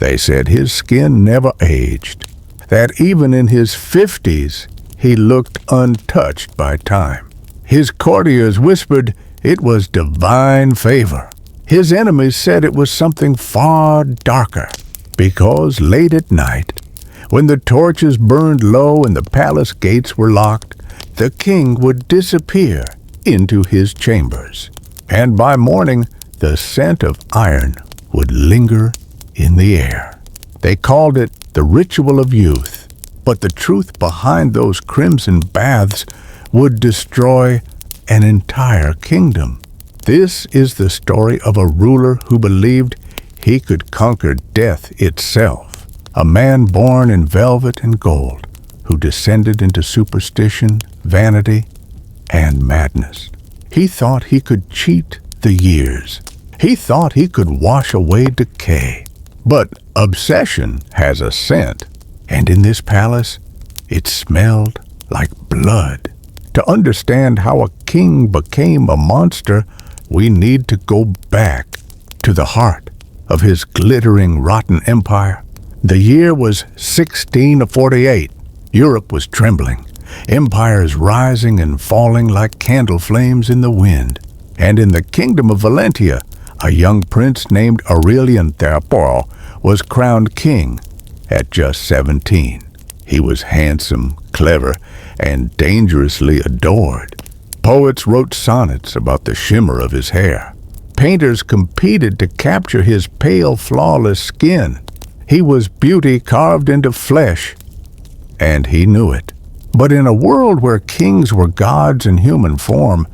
They said his skin never aged, that even in his 50s he looked untouched by time. His courtiers whispered it was divine favor. His enemies said it was something far darker, because late at night, when the torches burned low and the palace gates were locked, the king would disappear into his chambers, and by morning the scent of iron would linger in the air. They called it the ritual of youth, but the truth behind those crimson baths would destroy an entire kingdom. This is the story of a ruler who believed he could conquer death itself, a man born in velvet and gold who descended into superstition, vanity, and madness. He thought he could cheat the years. He thought he could wash away decay. But obsession has a scent, and in this palace, it smelled like blood. To understand how a king became a monster, we need to go back to the heart of his glittering, rotten empire. The year was 1648. Europe was trembling, empires rising and falling like candle flames in the wind. And in the kingdom of Valentia, a young prince named Aurelian Theraporo was crowned king at just 17. He was handsome, clever, and dangerously adored. Poets wrote sonnets about the shimmer of his hair. Painters competed to capture his pale, flawless skin. He was beauty carved into flesh, and he knew it. But in a world where kings were gods in human form,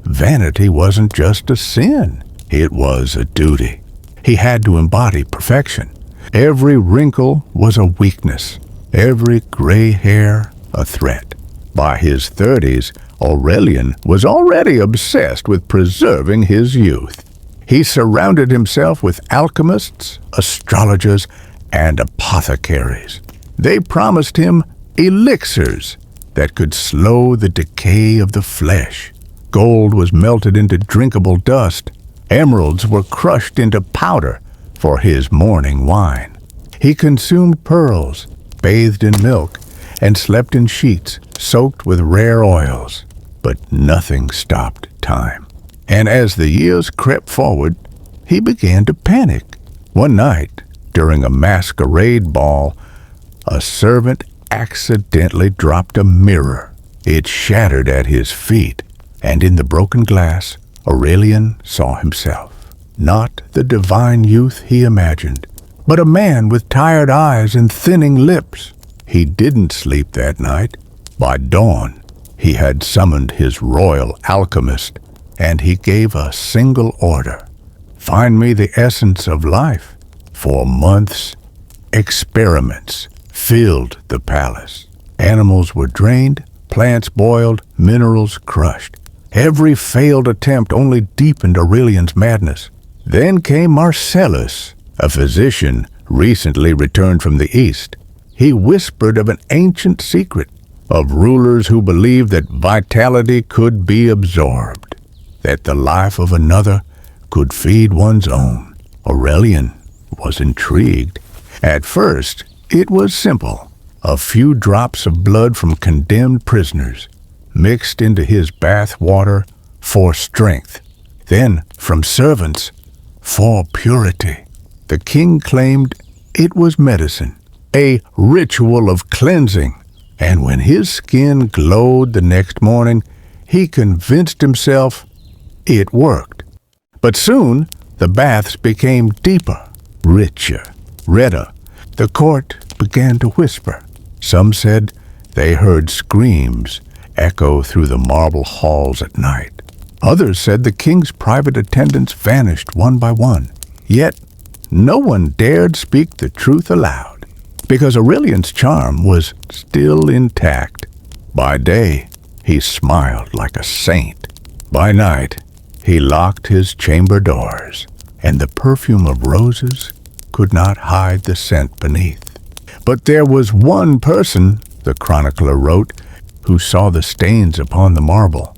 vanity wasn't just a sin. It was a duty. He had to embody perfection. Every wrinkle was a weakness, every gray hair a threat. By his 30s, Aurelian was already obsessed with preserving his youth. He surrounded himself with alchemists, astrologers, and apothecaries. They promised him elixirs that could slow the decay of the flesh. Gold was melted into drinkable dust. Emeralds were crushed into powder for his morning wine. He consumed pearls, bathed in milk, and slept in sheets soaked with rare oils. But nothing stopped time. And as the years crept forward, he began to panic. One night, during a masquerade ball, a servant accidentally dropped a mirror. It shattered at his feet, and in the broken glass, Aurelian saw himself. Not the divine youth he imagined, but a man with tired eyes and thinning lips. He didn't sleep that night. By dawn, he had summoned his royal alchemist, and he gave a single order: find me the essence of life. For months, experiments filled the palace. Animals were drained, plants boiled, minerals crushed. Every failed attempt only deepened Aurelian's madness. Then came Marcellus, a physician recently returned from the East. He whispered of an ancient secret, of rulers who believed that vitality could be absorbed, that the life of another could feed one's own. Aurelian was intrigued. At first, it was simple: a few drops of blood from condemned prisoners, mixed into his bath water for strength. Then, from servants, for purity. The king claimed it was medicine, a ritual of cleansing. And when his skin glowed the next morning, he convinced himself it worked. But soon, the baths became deeper, richer, redder. The court began to whisper. Some said they heard screams echo through the marble halls at night. Others said the king's private attendants vanished one by one. Yet no one dared speak the truth aloud, because Aurelian's charm was still intact. By day, he smiled like a saint. By night, he locked his chamber doors, and the perfume of roses could not hide the scent beneath. But there was one person, the chronicler wrote, who saw the stains upon the marble,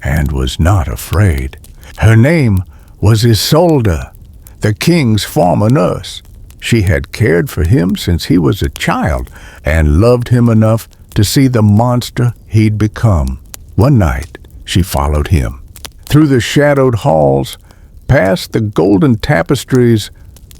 and was not afraid. Her name was Isolde, the king's former nurse. She had cared for him since he was a child and loved him enough to see the monster he'd become. One night, she followed him through the shadowed halls, past the golden tapestries,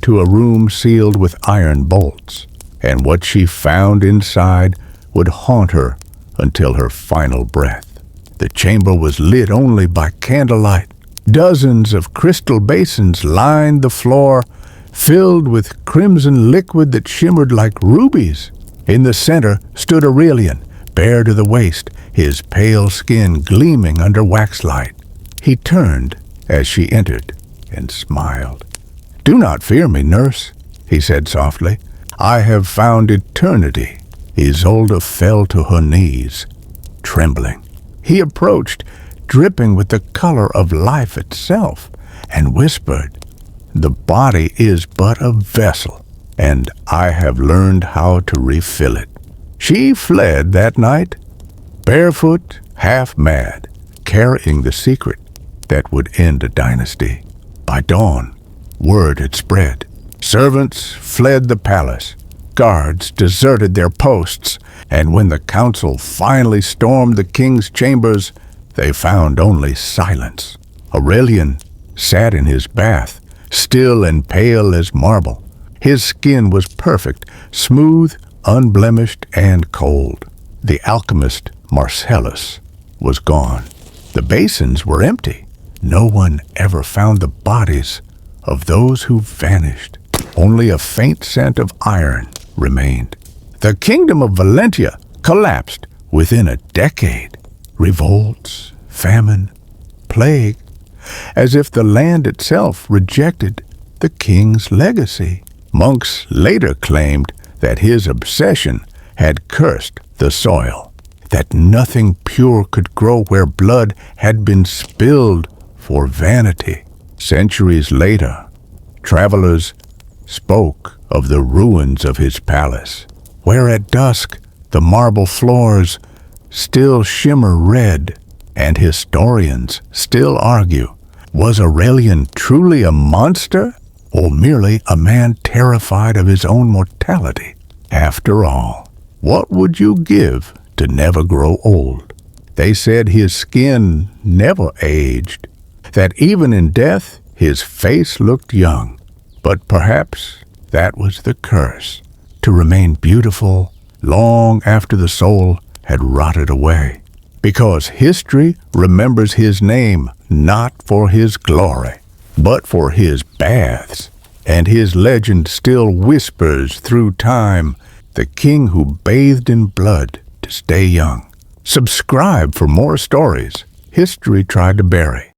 to a room sealed with iron bolts. And what she found inside would haunt her until her final breath. The chamber was lit only by candlelight. Dozens of crystal basins lined the floor, filled with crimson liquid that shimmered like rubies. In the center stood Aurelian, bare to the waist, his pale skin gleaming under waxlight. He turned as she entered and smiled. "Do not fear me, nurse," he said softly. "I have found eternity." Isolde fell to her knees, trembling. He approached, dripping with the color of life itself, and whispered, "The body is but a vessel, and I have learned how to refill it." She fled that night, barefoot, half mad, carrying the secret that would end a dynasty. By dawn, word had spread. Servants fled the palace. Guards deserted their posts, and when the council finally stormed the king's chambers, they found only silence. Aurelian sat in his bath, still and pale as marble. His skin was perfect, smooth, unblemished, and cold. The alchemist Marcellus was gone. The basins were empty. No one ever found the bodies of those who vanished. Only a faint scent of iron remained. The kingdom of Valentia collapsed within a decade. Revolts, famine, plague, as if the land itself rejected the king's legacy. Monks later claimed that his obsession had cursed the soil, that nothing pure could grow where blood had been spilled for vanity. Centuries later, travelers spoke of the ruins of his palace, where at dusk the marble floors still shimmer red, and historians still argue, was Aurelian truly a monster or merely a man terrified of his own mortality? After all, what would you give to never grow old? They said his skin never aged, that even in death his face looked young. But perhaps that was the curse, to remain beautiful long after the soul had rotted away. Because history remembers his name not for his glory, but for his baths. And his legend still whispers through time, the king who bathed in blood to stay young. Subscribe for more stories history tried to bury.